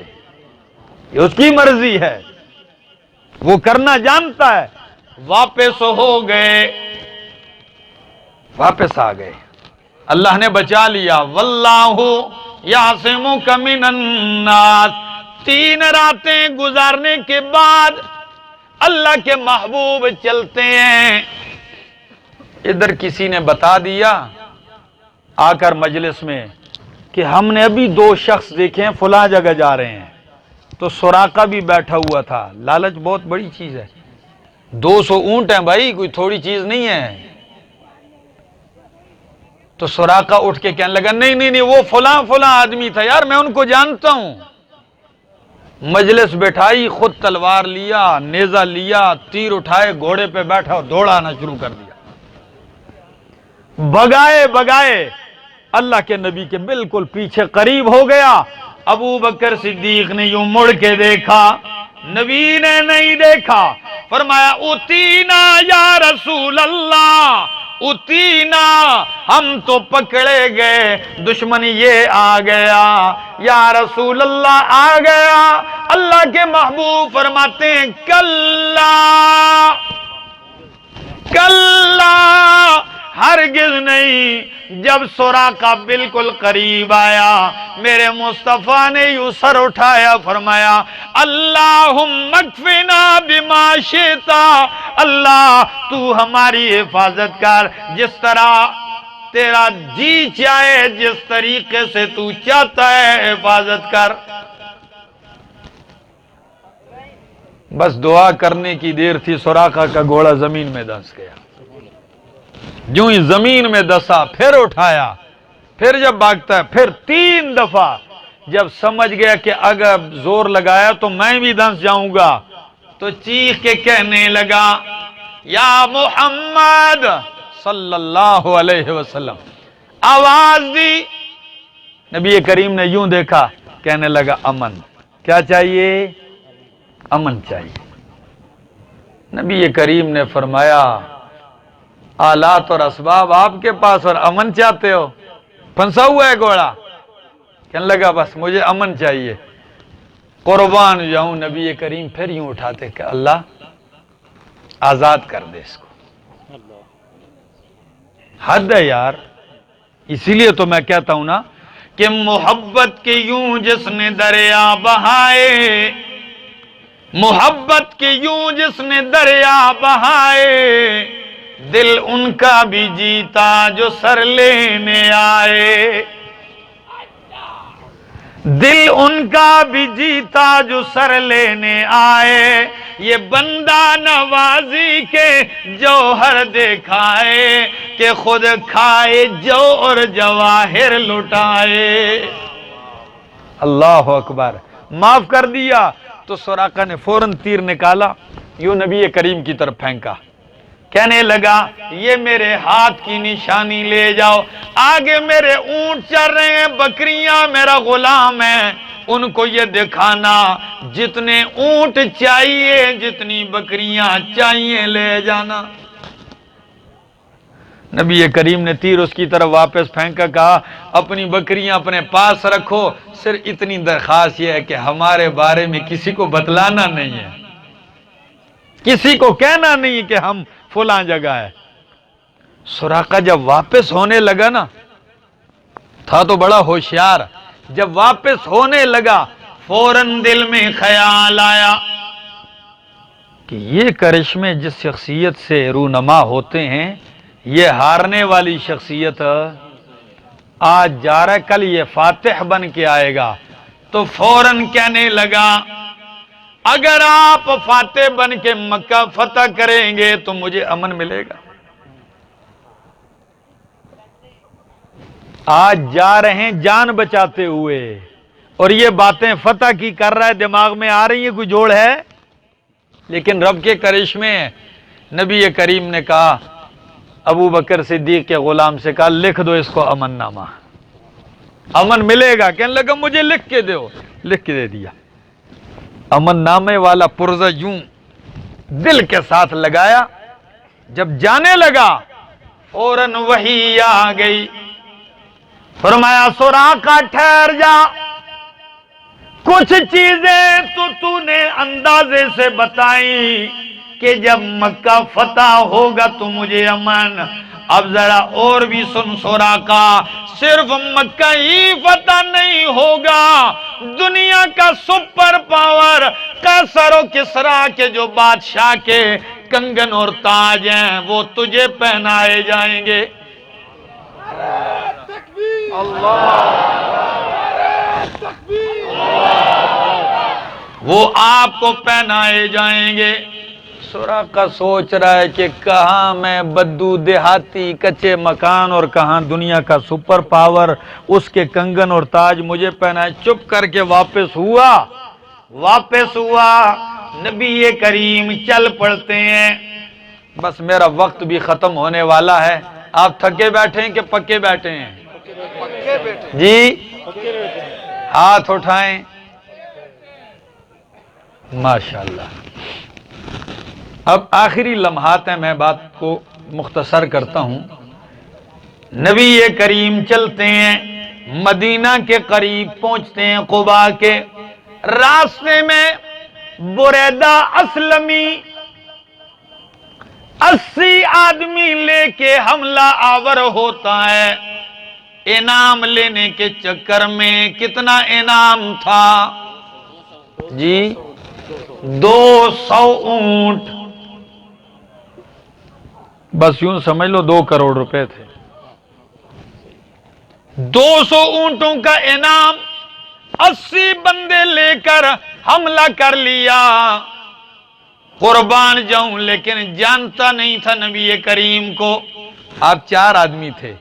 یہ اس کی مرضی ہے، وہ کرنا جانتا ہے۔ واپس ہو گئے، واپس آ گئے، اللہ نے بچا لیا۔ واللہ یعصمک من الناس۔ 3 راتیں گزارنے کے بعد اللہ کے محبوب چلتے ہیں، ادھر کسی نے بتا دیا آ کر مجلس میں کہ ہم نے ابھی 2 شخص دیکھے ہیں فلاں جگہ جا رہے ہیں۔ تو سراقہ بھی بیٹھا ہوا تھا، لالچ بہت بڑی چیز ہے، 200 اونٹ ہیں بھائی، کوئی تھوڑی چیز نہیں ہے۔ تو سراقہ اٹھ کے کہنے لگا نہیں وہ فلاں آدمی تھا یار، میں ان کو جانتا ہوں۔ مجلس بٹھائی، خود تلوار لیا، نیزہ لیا، تیر اٹھائے، گھوڑے پہ بیٹھا اور دوڑانا شروع کر دیا۔ بگائے اللہ کے نبی کے بالکل پیچھے قریب ہو گیا۔ ابو بکر صدیق نے یوں مڑ کے دیکھا، نبی نے نہیں دیکھا۔ فرمایا اتینا یا رسول اللہ، اتینا، ہم تو پکڑے گئے، دشمن یہ آ گیا، یا رسول اللہ آ گیا۔ اللہ کے محبوب فرماتے ہیں کلا کلا، ہرگز نہیں۔ جب سراقہ بالکل قریب آیا، میرے مصطفیٰ نے یوں سر اٹھایا، فرمایا اللہم اکفنا بما شئت، اللہ تو ہماری حفاظت کر جس طرح تیرا جی چاہے، جس طریقے سے تو چاہتا ہے حفاظت کر۔ بس دعا کرنے کی دیر تھی، سراقہ کا گھوڑا زمین میں دھنس گیا۔ جو ہی زمین میں دسا، پھر اٹھایا، پھر جب بھاگتا ہے پھر 3 دفعہ، جب سمجھ گیا کہ اگر زور لگایا تو میں بھی دھنس جاؤں گا، تو چیخ کے کہنے لگا یا محمد صلی اللہ علیہ وسلم آواز دی، نبی کریم نے یوں دیکھا، کہنے لگا امن۔ کیا چاہیے؟ امن چاہیے۔ نبی کریم نے فرمایا آلات اور اسباب آپ کے پاس اور امن چاہتے ہو؟ پھنسا ہوا ہے گھوڑا۔ کہنے لگا بس مجھے امن چاہیے۔ قربان جاؤں، نبی کریم پھر یوں اٹھاتے کہ اللہ آزاد کر دے اس کو۔ حد ہے یار۔ اسی لیے تو میں کہتا ہوں نا کہ محبت کے یوں جس نے دریا بہائے، محبت کے یوں جس نے دریا بہائے، دل ان کا بھی جیتا جو سر لینے آئے، دل ان کا بھی جیتا جو سر لینے آئے، یہ بندہ نوازی کے جوہر دکھائے کہ خود کھائے جو اور جواہر لٹائے۔ اللہ اکبر۔ معاف کر دیا تو سراقہ نے فوراً تیر نکالا، یوں نبی کریم کی طرف پھینکا، کہنے لگا یہ میرے ہاتھ کی نشانی لے جاؤ، آگے میرے اونٹ چل رہے ہیں، بکریاں میرا غلام ہے، ان کو یہ دکھانا جتنے اونٹ چاہیے، جتنی بکریاں چاہیے لے جانا۔ نبی کریم نے تیر اس کی طرف واپس پھینکا، کہا اپنی بکریاں اپنے پاس رکھو، صرف اتنی درخواست یہ ہے کہ ہمارے بارے میں کسی کو بتلانا نہیں ہے، کسی کو کہنا نہیں کہ ہم فلاں جگہ ہے۔ سراقہ جب واپس ہونے لگا نا، تھا تو بڑا ہوشیار، جب واپس ہونے لگا فوراً دل میں خیال آیا کہ یہ کرشمے جس شخصیت سے رونما ہوتے ہیں، یہ ہارنے والی شخصیت آج جا رہا ہے، کل یہ فاتح بن کے آئے گا۔ تو فوراً کہنے لگا اگر آپ فاتح بن کے مکہ فتح کریں گے تو مجھے امن ملے گا۔ آج جا رہے ہیں جان بچاتے ہوئے، اور یہ باتیں فتح کی کر رہا ہے، دماغ میں آ رہی ہیں، کوئی جوڑ ہے؟ لیکن رب کے کرشمے ہیں۔ نبی کریم نے کہا، ابو بکر صدیق کے غلام سے کہا لکھ دو اس کو امن نامہ، امن ملے گا۔ کہنے لگا مجھے لکھ کے دو، لکھ کے دے دیا۔ امن نامے والا پرزہ یوں دل کے ساتھ لگایا، جب جانے لگا فوراً وحی آ گئی، فرمایا سراقہ ٹھہر جا، کچھ چیزیں تو نے اندازے سے بتائی کہ جب مکہ فتح ہوگا تو مجھے امن۔ اب ذرا اور بھی سن سراقہ، صرف مکہ ہی فتح نہیں ہوگا، دنیا کا سپر پاور قیصر و کسریٰ کے جو بادشاہ کے کنگن اور تاج ہیں وہ تجھے پہنائے جائیں گے۔ وہ آپ کو پہنائے جائیں گے۔ سراقہ سوچ رہا ہے کہ کہاں میں بدو دیہاتی کچے مکان اور کہاں دنیا کا سپر پاور، اس کے کنگن اور تاج مجھے پہنائے۔ چپ کر کے واپس ہوا۔ نبی کریم چل پڑتے ہیں، بس میرا وقت بھی ختم ہونے والا ہے۔ آپ تھکے بیٹھے ہیں کہ پکے بیٹھے ہیں؟ جی ہاتھ اٹھائیں۔ ماشاءاللہ۔ اب آخری لمحات ہیں، میں بات کو مختصر کرتا ہوں۔ نبی کریم چلتے ہیں، مدینہ کے قریب پہنچتے ہیں، قباء کے راستے میں بریدہ اسلمی 80 آدمی لے کے حملہ آور ہوتا ہے۔ انعام لینے کے چکر میں کتنا انعام تھا جی؟ 200 اونٹ، بس یوں سمجھ لو 2 کروڑ روپے تھے۔ 200 اونٹوں کا انعام، 80 بندے لے کر حملہ کر لیا۔ قربان جاؤں، لیکن جانتا نہیں تھا نبی کریم کو۔ آپ 4 آدمی تھے،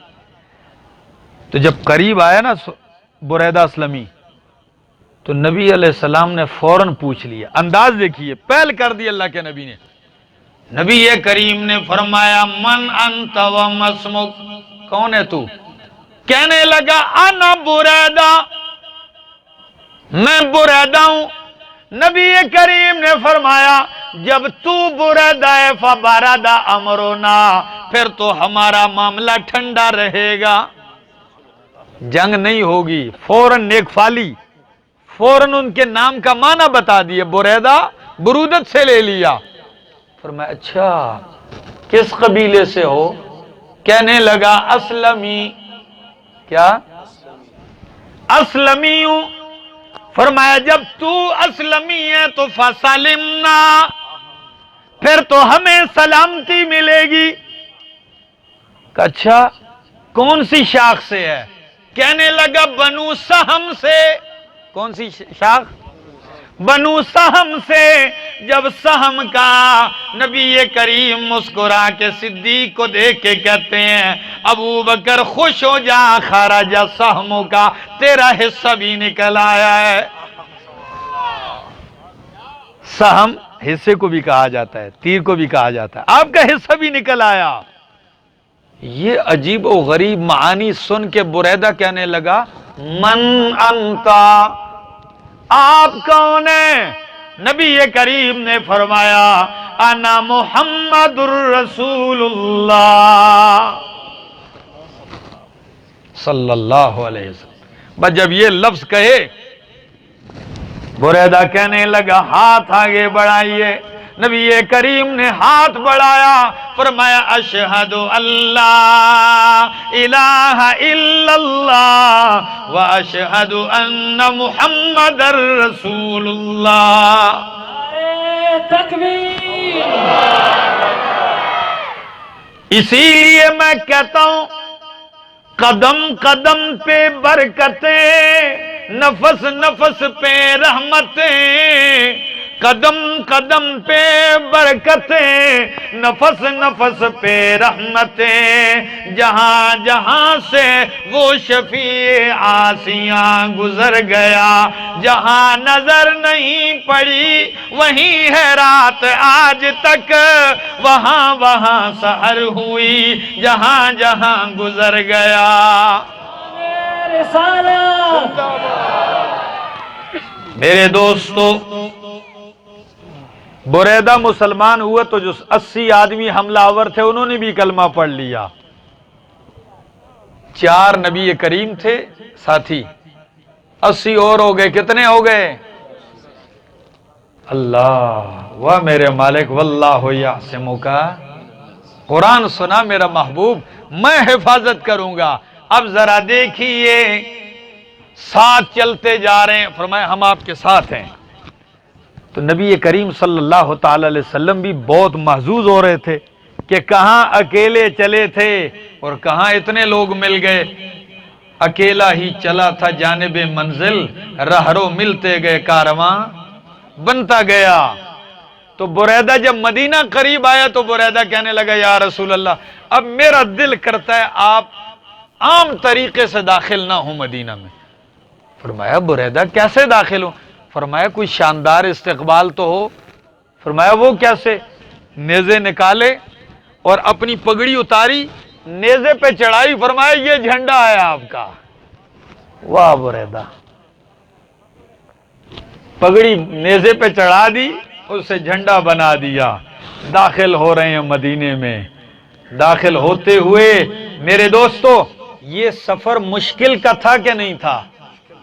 تو جب قریب آیا نا بریدہ اسلمی، تو نبی علیہ السلام نے فوراً پوچھ لیا، انداز دیکھیے، پہل کر دی اللہ کے نبی نے، نبی کریم نے فرمایا من انت و مسمک، کون ہے تو؟ کہنے لگا انا بریدہ، میں بریدہ ہوں۔ نبی کریم نے فرمایا جب تو بریدہ ہے فبرد امرنا، پھر تو ہمارا معاملہ ٹھنڈا رہے گا، جنگ نہیں ہوگی۔ فوراً نیک فالی فوراً ان کے نام کا معنی بتا دیے، بریدہ برودت سے لے لیا۔ فرمایا اچھا کس قبیلے سے ہو؟ کہنے لگا اسلمی، کیا؟ اسلمی ہوں۔ فرمایا جب تو اسلمی ہے تو فسلمنا، پھر تو ہمیں سلامتی ملے گی۔ اچھا کون سی شاخ سے ہے؟ کہنے لگا بنو سہم سے۔ کون سی شاخ؟ بنو سہم سے۔ جب سہم کا نبی کریم مسکرا کے صدیق کو دیکھ کے کہتے ہیں ابو بکر خوش ہو جا، خرج سہموں کا، تیرا حصہ بھی نکل آیا ہے۔ سہم حصے کو بھی کہا جاتا ہے، تیر کو بھی کہا جاتا ہے، آپ کا حصہ بھی نکل آیا۔ یہ عجیب و غریب معانی سن کے بریدہ کہنے لگا من انتا، آپ کون ہیں؟ نبی کریم نے فرمایا انا محمد الرسول اللہ صلی اللہ علیہ وسلم۔ بس جب یہ لفظ کہے بریدہ کہنے لگا ہاتھ آگے بڑھائیے۔ نبی کریم نے ہاتھ بڑھایا، فرمایا اشہد اللہ الہ الا اللہ واشہد ان محمد رسول اللہ۔ تکبیر۔ اسی لیے میں کہتا ہوں قدم قدم پہ برکتیں، نفس نفس پہ رحمتیں، قدم قدم پہ برکتیں، نفس نفس پہ رحمتیں، جہاں جہاں سے وہ شفیع عاصیاں گزر گیا، جہاں نظر نہیں پڑی وہیں ہے رات آج تک، وہاں وہاں سحر ہوئی جہاں جہاں گزر گیا۔ میرے دوستو بریدہ مسلمان ہوئے تو جو 80 آدمی حملہ آور تھے انہوں نے بھی کلمہ پڑھ لیا۔ 4 نبی کریم تھے ساتھی، 80 اور ہو گئے، کتنے ہو گئے؟ اللہ واہ میرے مالک، واللہ یعصمک، قرآن سنا میرا محبوب، میں حفاظت کروں گا۔ اب ذرا دیکھیے ساتھ چلتے جا رہے ہیں، فرمایا ہم آپ کے ساتھ ہیں۔ تو نبی کریم صلی اللہ تعالی علیہ وسلم بھی بہت محظوظ ہو رہے تھے کہ کہاں اکیلے چلے تھے اور کہاں اتنے لوگ مل گئے۔ اکیلا ہی چلا تھا جانب منزل، رہرو ملتے گئے کارواں بنتا گیا۔ تو بریدہ جب مدینہ قریب آیا تو بریدہ کہنے لگا یا رسول اللہ اب میرا دل کرتا ہے آپ عام طریقے سے داخل نہ ہوں مدینہ میں۔ فرمایا بریدہ کیسے داخل ہوں؟ فرمایا کوئی شاندار استقبال تو ہو۔ فرمایا وہ کیسے؟ نیزے نکالے اور اپنی پگڑی اتاری، نیزے پہ چڑھائی، فرمایا یہ جھنڈا ہے آپ کا۔ واہ بریدہ، پگڑی نیزے پہ چڑھا دی، اسے جھنڈا بنا دیا، داخل ہو رہے ہیں مدینے میں۔ داخل ہوتے ہوئے میرے دوستو یہ سفر مشکل کا تھا کہ نہیں تھا؟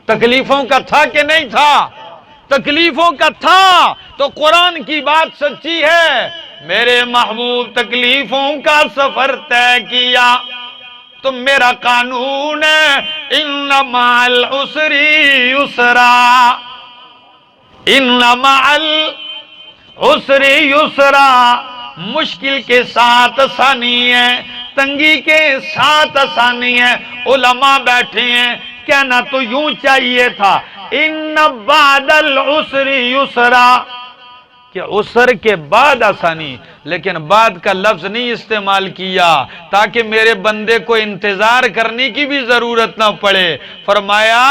تکلیفوں کا تھا کہ نہیں تھا؟ تکلیفوں کا تھا، تو قرآن کی بات سچی ہے۔ میرے محبوب تکلیفوں کا سفر طے کیا تو میرا قانون ہے ان مع العسر یسرا، ان مع العسر یسرا، مشکل کے ساتھ آسانی ہے، تنگی کے ساتھ آسانی ہے۔ علماء بیٹھے ہیں، کہنا تو یوں چاہیے تھا ان بعد العسر یسرا، کہ عسر کے بعد آسانی، لیکن بعد کا لفظ نہیں استعمال کیا تاکہ میرے بندے کو انتظار کرنے کی بھی ضرورت نہ پڑے۔ فرمایا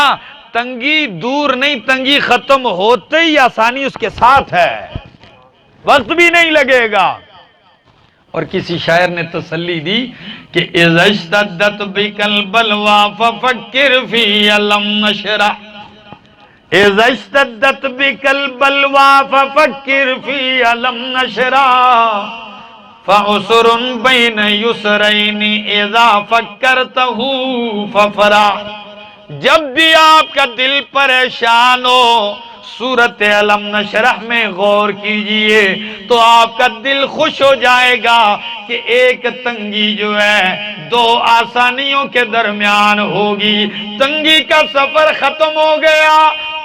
تنگی دور نہیں، تنگی ختم ہوتے ہی آسانی اس کے ساتھ ہے، وقت بھی نہیں لگے گا۔ اور کسی شاعر نے تسلی دی کہ اذا اشتدت بک البلوى ففکر فی الم نشرح، اذا اشتدت بک البلوى ففکر فی الم نشرح، فعسر بین یسرین اذا فکرتہ ففرح۔ جب بھی آپ کا دل پریشان ہو سورت علم نشرح میں غور کیجئے تو آپ کا دل خوش ہو جائے گا کہ ایک تنگی جو ہے دو آسانیوں کے درمیان ہوگی۔ تنگی کا سفر ختم ہو گیا،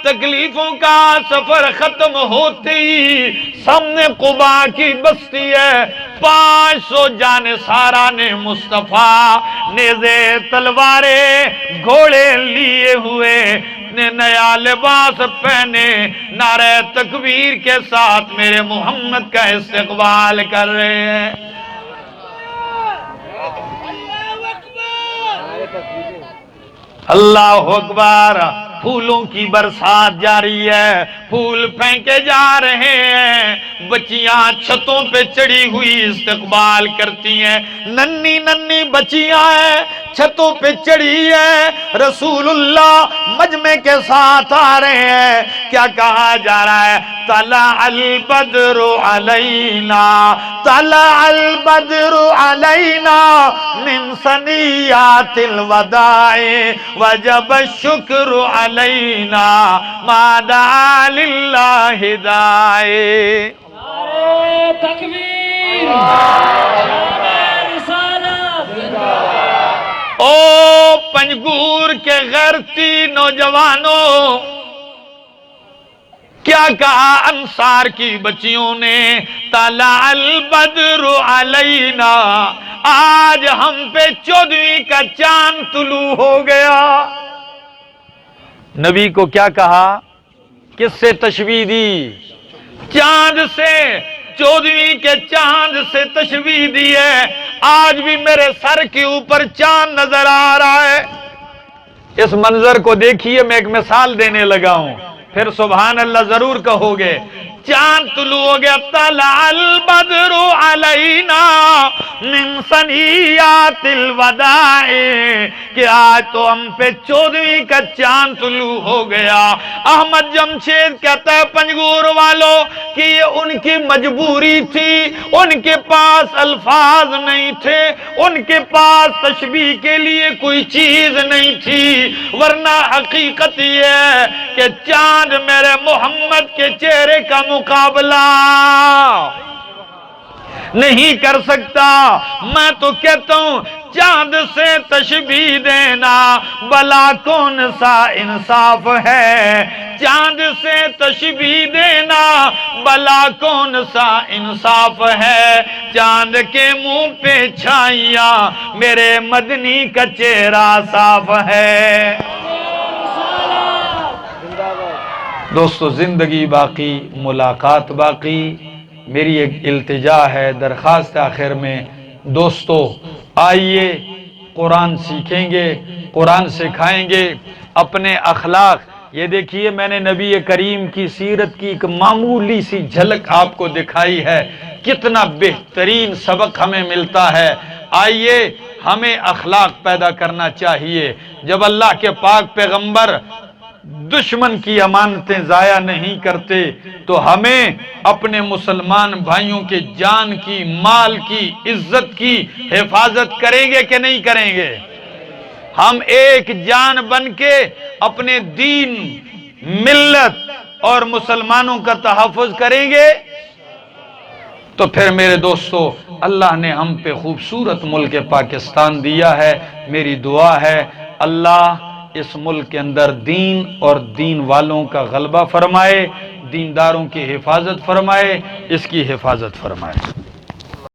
تکلیفوں کا سفر ختم ہوتے ہی سامنے قبا کی بستی ہے، 500 جانثاران مصطفیٰ نیزے تلواریں گھوڑے لیے ہوئے نے نیا لباس پہنے نعرہ تکبیر کے ساتھ میرے محمد کا استقبال کر رہے ہیں۔ اللہ اکبر۔ پھولوں کی برسات جاری ہے، پھول پھینکے جا رہے ہیں، بچیاں چھتوں پہ چڑھی ہوئی استقبال کرتی ہیں، ننھی ننھی بچیاں ہیں چھتوں پہ چڑھی ہے، رسول اللہ مجمع کے ساتھ آ رہے ہیں۔ کیا کہا جا رہا ہے؟ طلع البدر علینا، طلع البدر علینا من ثنیات الوداع وجب الشکر علینا ما دعا للہ داعی۔ نعرہ تکبیر، شان رسالت۔ او پنجگور کے غیرتی نوجوانوں، کیا کہا انصار کی بچیوں نے؟ طلع البدر علینا، آج ہم پہ 14ویں کا چاند طلوع ہو گیا۔ نبی کو کیا کہا؟ کس سے تشبیہ دی؟ چاند سے، 14ویں کے چاند سے تشبیہ دی ہے۔ آج بھی میرے سر کے اوپر چاند نظر آ رہا ہے۔ اس منظر کو دیکھیے، میں ایک مثال دینے لگا ہوں، پھر سبحان اللہ ضرور کہو گے۔ چاند طلوع ہو گیا، طلع البدر علینا من ثنیات الوداع، کہ آج تو ہم پہ 14ویں کا چاند طلوع ہو گیا۔ احمد جمشید کہتا ہے پنجگور والوں کہ یہ ان کی مجبوری تھی، ان کے پاس الفاظ نہیں تھے، ان کے پاس تشبیہ کے لیے کوئی چیز نہیں تھی، ورنہ حقیقت یہ ہے کہ چاند میرے محمد کے چہرے کا مقابلہ نہیں کر سکتا۔ میں تو کہتا ہوں چاند سے تشبیہ دینا بلا کون سا انصاف ہے، چاند سے تشبیہ دینا بلا کون سا انصاف ہے۔ چاند کے منہ پہ چھائیاں، میرے مدنی کا چہرہ صاف ہے۔ دوستو زندگی باقی، ملاقات باقی۔ میری ایک التجا ہے، درخواست آخر میں، دوستو آئیے قرآن سیکھیں گے، قرآن سکھائیں گے، اپنے اخلاق۔ یہ دیکھیے میں نے نبی کریم کی سیرت کی ایک معمولی سی جھلک آپ کو دکھائی ہے، کتنا بہترین سبق ہمیں ملتا ہے۔ آئیے ہمیں اخلاق پیدا کرنا چاہیے۔ جب اللہ کے پاک پیغمبر دشمن کی امانتیں ضائع نہیں کرتے تو ہمیں اپنے مسلمان بھائیوں کے جان کی، مال کی، عزت کی حفاظت کریں گے کہ نہیں کریں گے؟ ہم ایک جان بن کے اپنے دین، ملت اور مسلمانوں کا تحفظ کریں گے تو پھر میرے دوستو اللہ نے ہم پہ خوبصورت ملک پاکستان دیا ہے۔ میری دعا ہے اللہ اس ملک کے اندر دین اور دین والوں کا غلبہ فرمائے، دینداروں کی حفاظت فرمائے، اس کی حفاظت فرمائے۔